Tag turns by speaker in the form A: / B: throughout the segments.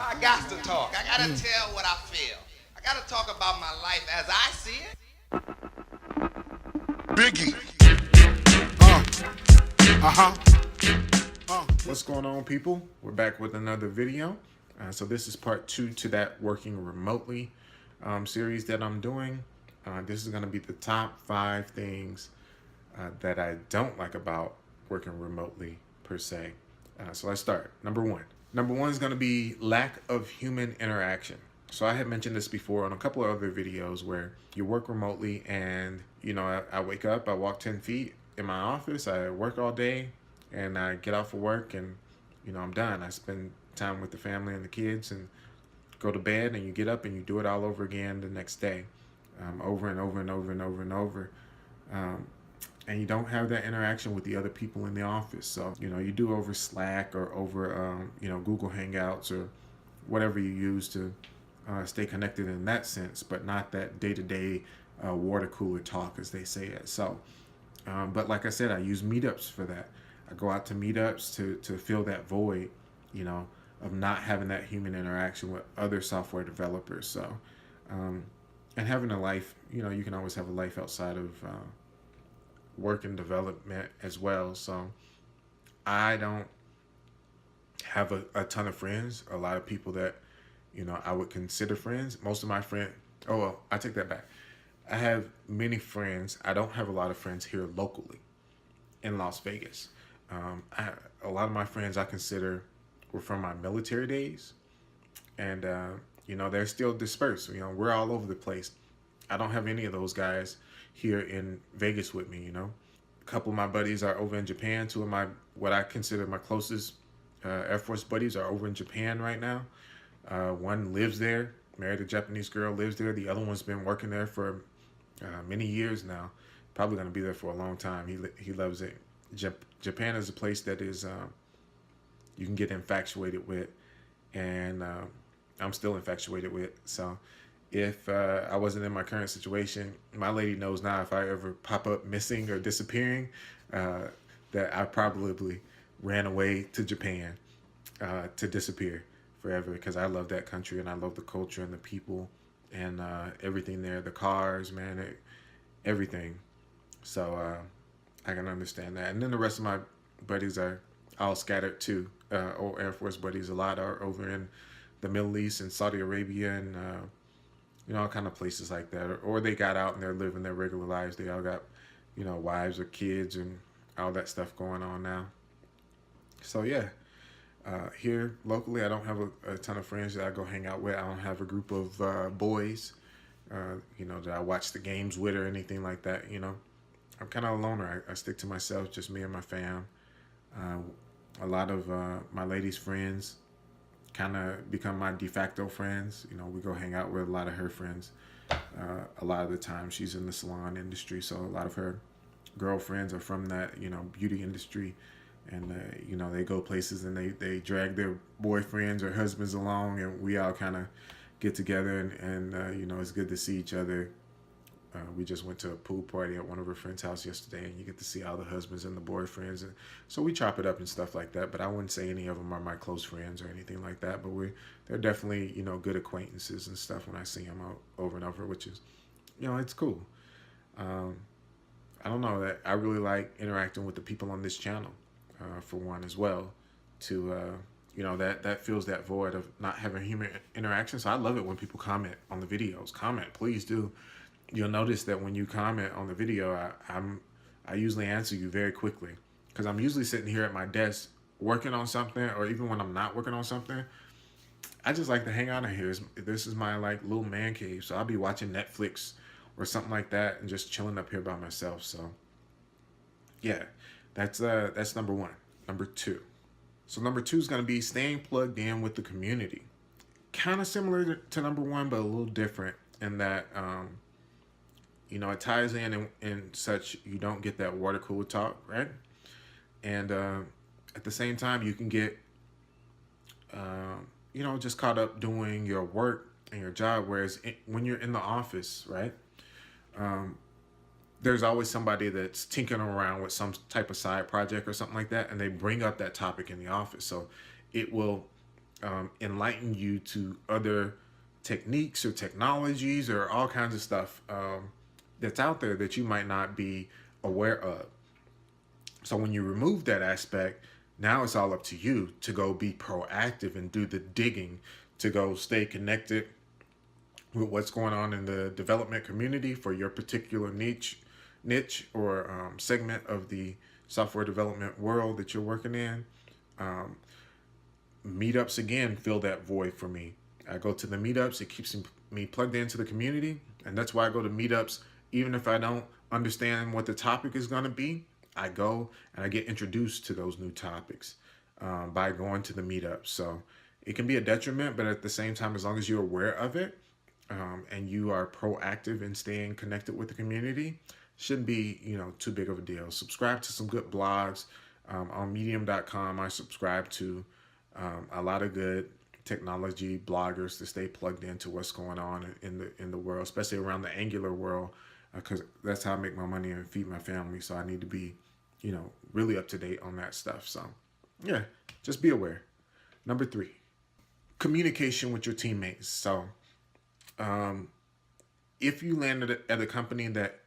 A: I got to talk. I got to tell what I feel. I got to talk about my life as I see it.
B: Biggie. Uh-huh.
C: What's going on, people? We're back with another video. So this is part 2 to that working remotely series that I'm doing. This is going to be the top 5 things that I don't like about working remotely per se. So let's start. Number 1. Number 1 is going to be lack of human interaction. So I had mentioned this before on a couple of other videos where you work remotely and, I wake up, I walk 10 feet in my office, I work all day, and I get out for work and, I'm done. I spend time with the family and the kids and go to bed, and you get up and you do it all over again the next day, over and over and over and over and over. And you don't have that interaction with the other people in the office. So, you do over Slack or over, Google Hangouts or whatever you use to stay connected in that sense, but not that day-to-day water cooler talk, as they say it. So, but like I said, I use meetups for that. I go out to meetups to fill that void, of not having that human interaction with other software developers. So, and having a life, you can always have a life outside of work and development as well. So I don't have a ton of friends, a lot of people that, I would consider friends. Most of my friends, oh, well, I take that back. I have many friends. I don't have a lot of friends here locally in Las Vegas. A lot of my friends I consider were from my military days, and they're still dispersed. We're all over the place. I don't have any of those guys here in Vegas with me. A couple of my buddies are over in Japan. Two of my what I consider my closest Air Force buddies are over in Japan right now. One lives there, married a Japanese girl, lives there. The other one's been working there for many years now. Probably going to be there for a long time. He loves it. Japan is a place that is you can get infatuated with, and I'm still infatuated with. So if I wasn't in my current situation, my lady knows now if I ever pop up missing or disappearing, that I probably ran away to Japan to disappear forever, because I love that country and I love the culture and the people and everything there, the cars, man, everything. So I can understand that. And then the rest of my buddies are all scattered too. Old Air Force buddies, a lot are over in the Middle East and Saudi Arabia and all kind of places like that. Or they got out and they're living their regular lives. They all got, wives or kids and all that stuff going on now. So yeah, here locally, I don't have a ton of friends that I go hang out with. I don't have a group of boys, that I watch the games with or anything like that. I'm kind of a loner. I stick to myself, just me and my fam. A lot of my lady's friends kind of become my de facto friends. We go hang out with a lot of her friends. A lot of the time she's in the salon industry, so a lot of her girlfriends are from that, beauty industry. And, they go places and they drag their boyfriends or husbands along, and we all kind of get together and it's good to see each other. We just went to a pool party at one of her friends' house yesterday, and you get to see all the husbands and the boyfriends. And so we chop it up and stuff like that, but I wouldn't say any of them are my close friends or anything like that. But they're definitely, good acquaintances and stuff when I see them out over and over, which is, it's cool. I don't know, that I really like interacting with the people on this channel, for one as well, to, that fills that void of not having human interaction. So I love it when people comment on the videos. Comment, please do. You'll notice that when you comment on the video, I usually answer you very quickly, because I'm usually sitting here at my desk working on something, or even when I'm not working on something, I just like to hang out in here. This is my little man cave, so I'll be watching Netflix or something like that and just chilling up here by myself. So yeah, that's number 1. Number 2. So number 2 is going to be staying plugged in with the community. Kind of similar to number 1, but a little different in that it ties in such you don't get that water cooler talk, right? And at the same time, you can get, just caught up doing your work and your job. Whereas when you're in the office, right, there's always somebody that's tinkering around with some type of side project or something like that, and they bring up that topic in the office. So it will enlighten you to other techniques or technologies or all kinds of stuff that's out there that you might not be aware of. So when you remove that aspect, now it's all up to you to go be proactive and do the digging, to go stay connected with what's going on in the development community for your particular niche or segment of the software development world that you're working in. Um, Meetups again fill that void for me. I go to the meetups, it keeps me plugged into the community, and that's why I go to meetups even if I don't understand what the topic is going to be. I go and I get introduced to those new topics by going to the meetups. So it can be a detriment, but at the same time, as long as you're aware of it and you are proactive in staying connected with the community, shouldn't be too big of a deal. Subscribe to some good blogs on medium.com. I subscribe to a lot of good technology bloggers to stay plugged into what's going on in the world, especially around the Angular world, because that's how I make my money and feed my family. So I need to be, really up to date on that stuff. So yeah, just be aware. Number 3, communication with your teammates. So if you landed at a company that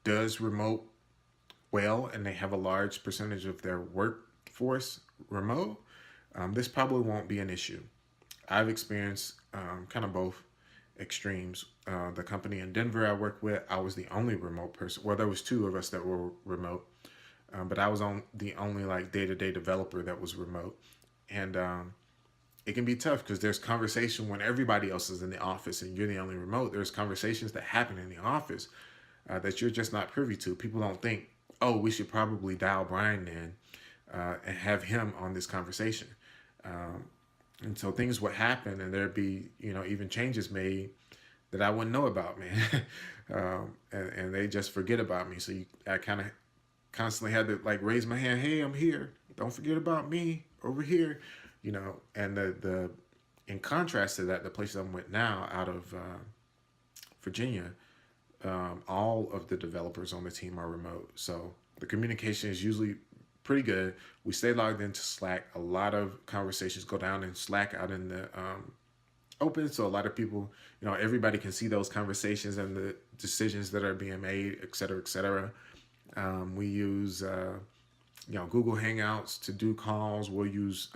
C: does remote well and they have a large percentage of their workforce remote, this probably won't be an issue. I've experienced kind of both extremes. The company in Denver I worked with, I was the only remote person. Well, there was 2 of us that were remote, but I was the only like day-to-day developer that was remote. And it can be tough because there's conversation when everybody else is in the office and you're the only remote. There's conversations that happen in the office that you're just not privy to. People don't think, oh, we should probably dial Brian in and have him on this conversation. And so things would happen and there'd be, even changes made that I wouldn't know about, man. And they just forget about me. So I kind of constantly had to like raise my hand. Hey, I'm here. Don't forget about me over here, and the in contrast to that, the place I'm with now out of Virginia, all of the developers on the team are remote. So the communication is usually pretty good. We stay logged into Slack. A lot of conversations go down in Slack out in the open. So a lot of people, everybody can see those conversations and the decisions that are being made, et cetera, et cetera. We use, Google Hangouts to do calls. We'll use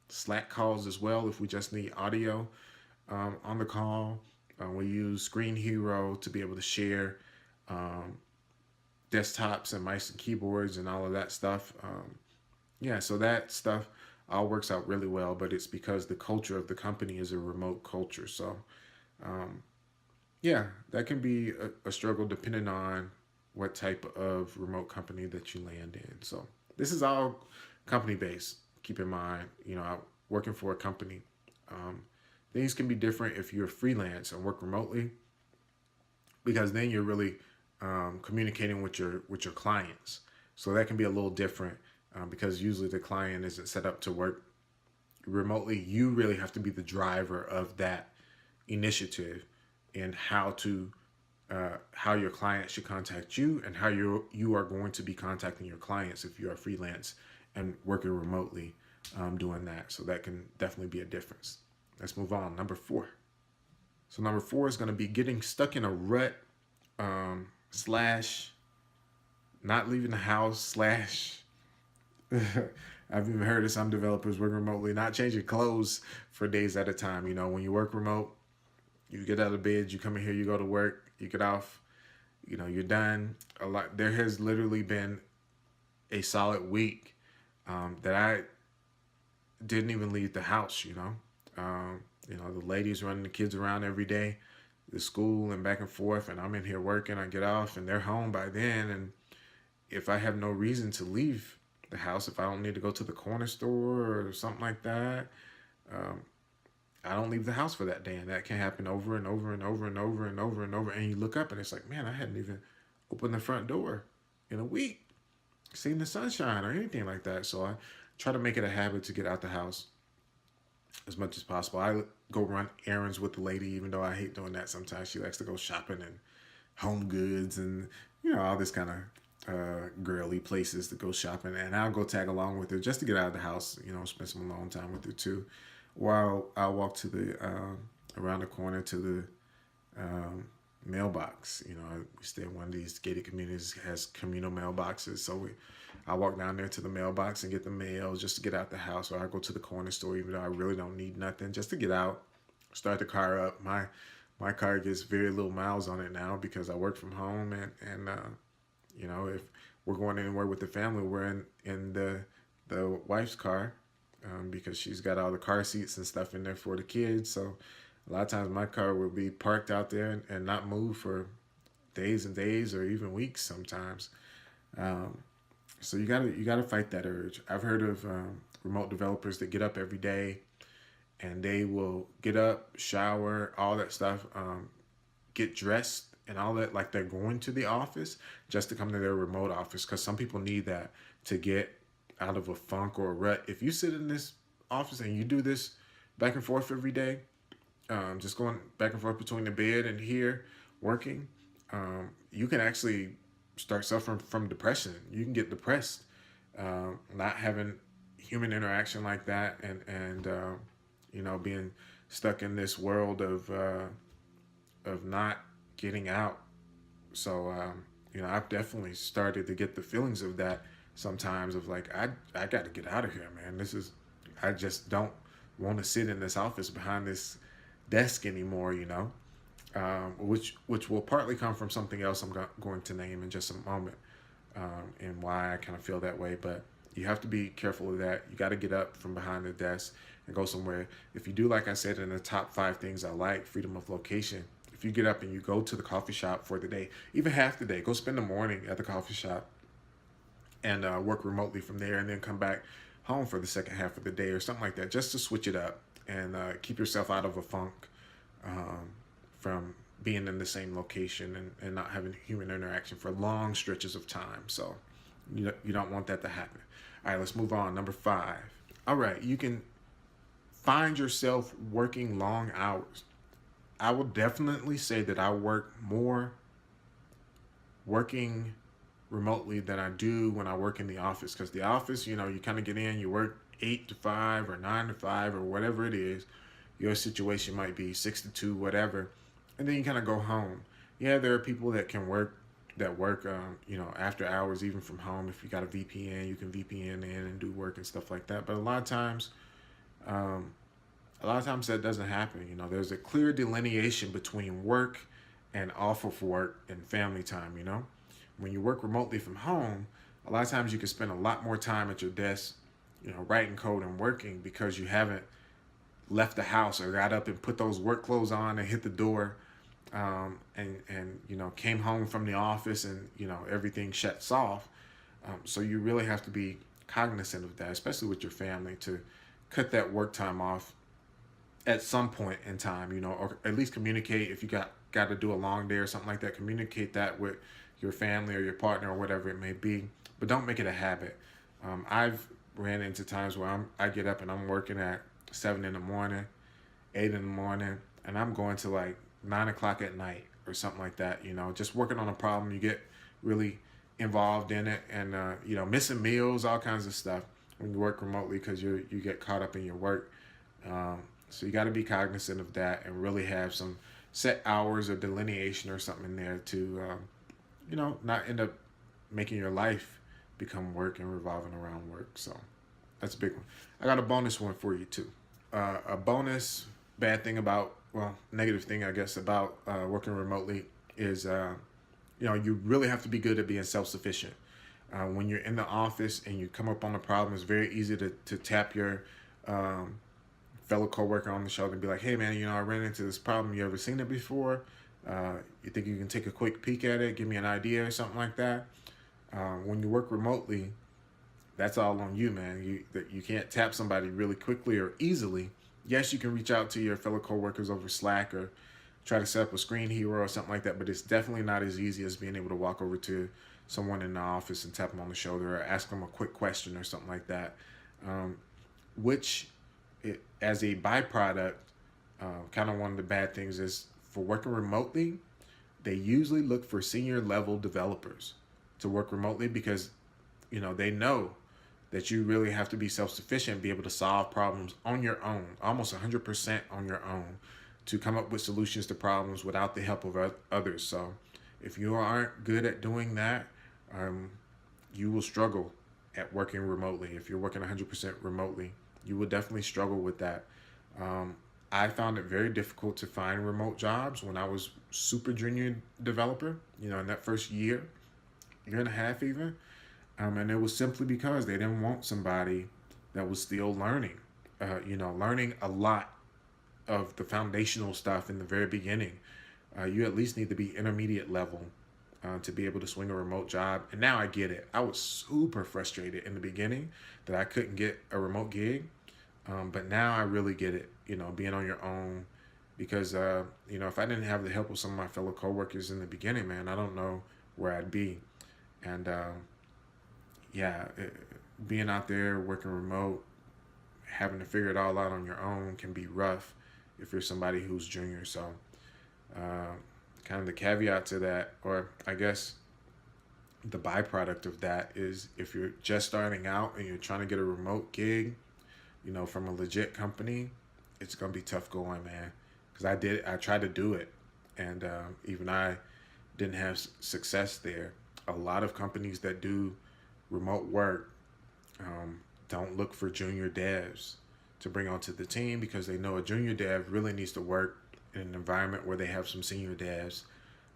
C: Slack calls as well if we just need audio on the call. We use Screen Hero to be able to share desktops and mice and keyboards and all of that stuff. So that stuff all works out really well, but it's because the culture of the company is a remote culture. So that can be a struggle depending on what type of remote company that you land in. So this is all company based. Keep in mind, working for a company. Things can be different if you're freelance and work remotely, because then you're really communicating with your clients. So that can be a little different because usually the client isn't set up to work remotely. You really have to be the driver of that initiative and how your client should contact you and how you are going to be contacting your clients if you are freelance and working remotely doing that. So that can definitely be a difference. Let's move on. Number 4. So number 4 is going to be getting stuck in a rut slash not leaving the house slash I've even heard of some developers working remotely not changing clothes for days at a time. When you work remote, you get out of bed, you come in here, you go to work, you get off, you're done. There has literally been a solid week that I didn't even leave the house. The ladies running the kids around every day, the school and back and forth, and I'm in here working. I get off and they're home by then, and if I have no reason to leave the house, if I don't need to go to the corner store or something like that, I don't leave the house for that day. And that can happen over and over and over and over and over and over. And you look up and it's like, man, I hadn't even opened the front door in a week, seen the sunshine or anything like that. So I try to make it a habit to get out the house as much as possible. I go run errands with the lady, even though I hate doing that sometimes. She likes to go shopping and Home Goods and, all this kind of girly places to go shopping. And I'll go tag along with her just to get out of the house, spend some alone time with her too. Well, I'll walk to the around the corner to the mailbox. You know, we stay in one of these gated communities has communal mailboxes, so I walk down there to the mailbox and get the mail just to get out the house, or I go to the corner store even though I really don't need nothing, just to get out, start the car up. My car gets very little miles on it now because I work from home, and you know, if we're going anywhere with the family, we're in the wife's car, because she's got all the car seats and stuff in there for the kids. So a lot of times my car will be parked out there and not move for days and days or even weeks sometimes. Um, so you gotta fight that urge. I've heard of remote developers that get up every day and they will get up, shower, all that stuff, get dressed and all that, like they're going to the office just to come to their remote office, because some people need that to get out of a funk or a rut. If you sit in this office and you do this back and forth every day, just going back and forth between the bed and here working, you can actually start suffering from depression. You can get depressed, not having human interaction like that, and you know, being stuck in this world of not getting out. So you know, I've definitely started to get the feelings of that sometimes, of like, I got to get out of here, man. I just don't want to sit in this office behind this desk anymore, you know. Which will partly come from something else I'm going to name in just a moment, and why I kind of feel that way. But you have to be careful of that. You got to get up from behind the desk and go somewhere. If you do, like I said, in the top 5 things I like, freedom of location. If you get up and you go to the coffee shop for the day, even half the day, go spend the morning at the coffee shop and work remotely from there, and then come back home for the second half of the day or something like that, just to switch it up and keep yourself out of a funk, from being in the same location and not having human interaction for long stretches of time. So you don't want that to happen. All right, let's move on. Number 5. All right, you can find yourself working long hours. I will definitely say that I work more working remotely than I do when I work in the office, because the office, you know, you kind of get in, you work 8 to 5 or 9 to 5 or whatever it is. Your situation might be 6 to 2, whatever, and then you kind of go home. Yeah, there are people that can work you know, after hours, even from home. If you got a VPN, you can VPN in and do work and stuff like that. But a lot of times that doesn't happen. You know, there's a clear delineation between work and off of work and family time. You know, when you work remotely from home, a lot of times you can spend a lot more time at your desk, you know, writing code and working, because you haven't left the house or got up and put those work clothes on and hit the door, and you know, came home from the office and, you know, everything shuts off. So you really have to be cognizant of that, especially with your family, to cut that work time off at some point in time, you know, or at least communicate. If you got to do a long day or something like that, communicate that with your family or your partner or whatever it may be, but don't make it a habit. I've ran into times where I get up and I'm working at 7 in the morning, 8 in the morning, and I'm going to like 9 o'clock at night or something like that, you know, just working on a problem. You get really involved in it, and you know, missing meals, all kinds of stuff when you work remotely, because you get caught up in your work. So you got to be cognizant of that and really have some set hours or delineation or something in there to you know, not end up making your life become work and revolving around work. So that's a big one. I got a bonus one for you too. A bonus bad thing about, well, negative thing, I guess, about working remotely is, you know, you really have to be good at being self-sufficient. When you're in the office and you come up on a problem, it's very easy to tap your fellow coworker on the shoulder and be like, hey man, you know, I ran into this problem. You ever seen it before? You think you can take a quick peek at it, give me an idea or something like that? When you work remotely, that's all on you, man. You can't tap somebody really quickly or easily. Yes, you can reach out to your fellow coworkers over Slack or try to set up a screen hero or something like that, but it's definitely not as easy as being able to walk over to someone in the office and tap them on the shoulder or ask them a quick question or something like that. Which, as a byproduct, kind of one of the bad things is, for working remotely, they usually look for senior level developers to work remotely, because, you know, they know that you really have to be self-sufficient, be able to solve problems on your own, almost 100% on your own, to come up with solutions to problems without the help of others. So if you aren't good at doing that, you will struggle at working remotely. If you're working 100% remotely, you will definitely struggle with that. I found it very difficult to find remote jobs when I was super junior developer, in that first year and a half even. And it was simply because they didn't want somebody that was still learning, learning a lot of the foundational stuff in the very beginning. You at least need to be intermediate level to be able to swing a remote job. And now I get it. I was super frustrated in the beginning that I couldn't get a remote gig. But now I really get it, being on your own, because, if I didn't have the help of some of my fellow coworkers in the beginning, man, I don't know where I'd be. And, being out there working remote, having to figure it all out on your own can be rough if you're somebody who's junior. So, kind of the caveat to that, or I guess the byproduct of that, is if you're just starting out and you're trying to get a remote gig, from a legit company, it's going to be tough going, man. Because I tried to do it, and even I didn't have success there. A lot of companies that do remote work don't look for junior devs to bring onto the team, because they know a junior dev really needs to work in an environment where they have some senior devs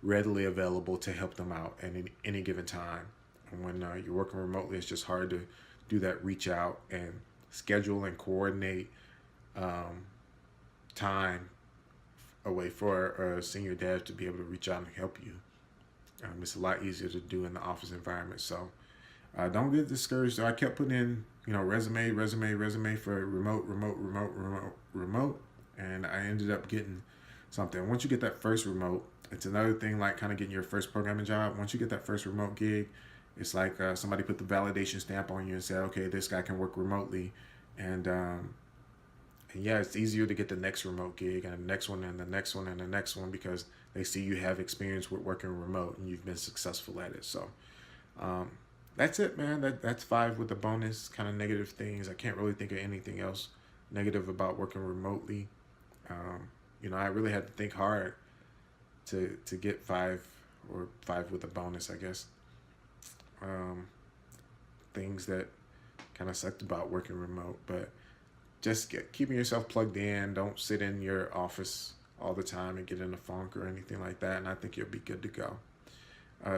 C: readily available to help them out at any given time. And when you're working remotely, it's just hard to do that reach out and schedule and coordinate time away for a senior dev to be able to reach out and help you. It's a lot easier to do in the office environment. So don't get discouraged. So I kept putting in, resume for remote, and I ended up getting something. Once you get that first remote, it's another thing like kind of getting your first programming job. Once you get that first remote gig, it's like somebody put the validation stamp on you and said, okay, this guy can work remotely. And it's easier to get the next remote gig and the next one and the next one and the next one, because they see you have experience with working remote and you've been successful at it. So that's it, man. That's 5 with the bonus kind of negative things. I can't really think of anything else negative about working remotely. I really had to think hard to get 5 with a bonus, I guess. Things that kind of sucked about working remote, but just keeping yourself plugged in. Don't sit in your office all the time and get in a funk or anything like that, and I think you'll be good to go.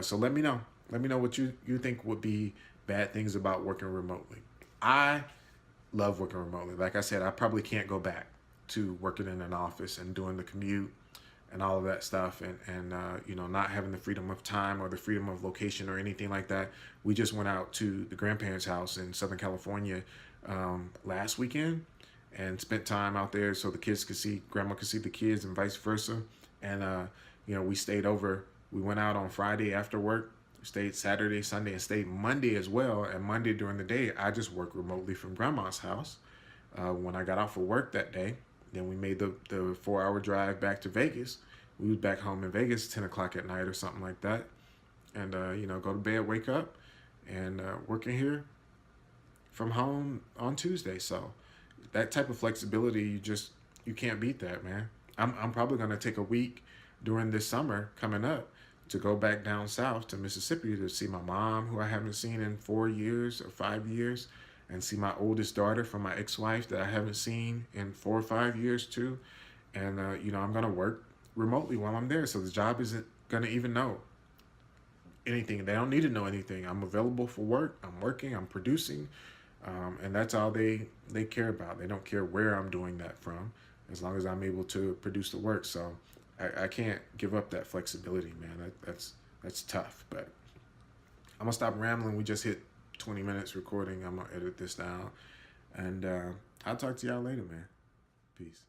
C: So let me know what you think would be bad things about working remotely. I love working remotely. Like I said, I probably can't go back to working in an office and doing the commute and all of that stuff, and not having the freedom of time or the freedom of location or anything like that. We just went out to the grandparents' house in Southern California last weekend and spent time out there so the kids could see, grandma could see the kids, and vice versa. And we stayed over. We went out on Friday after work, stayed Saturday, Sunday, and stayed Monday as well. And Monday during the day, I just worked remotely from grandma's house. When I got off of work that day, then we made the 4-hour drive back to Vegas. We was back home in Vegas 10 o'clock at night or something like that. And, go to bed, wake up, and working here from home on Tuesday. So that type of flexibility, you can't beat that, man. I'm probably going to take a week during this summer coming up to go back down south to Mississippi to see my mom, who I haven't seen in 4 years or 5 years, and see my oldest daughter from my ex-wife that I haven't seen in 4 or 5 years too. And, I'm going to work remotely while I'm there. So the job isn't going to even know anything. They don't need to know anything. I'm available for work. I'm working. I'm producing. And that's all they care about. They don't care where I'm doing that from, as long as I'm able to produce the work. So I can't give up that flexibility, man. That's tough. But I'm going to stop rambling. We just hit 20 minutes recording. I'm going to edit this down. And I'll talk to y'all later, man. Peace.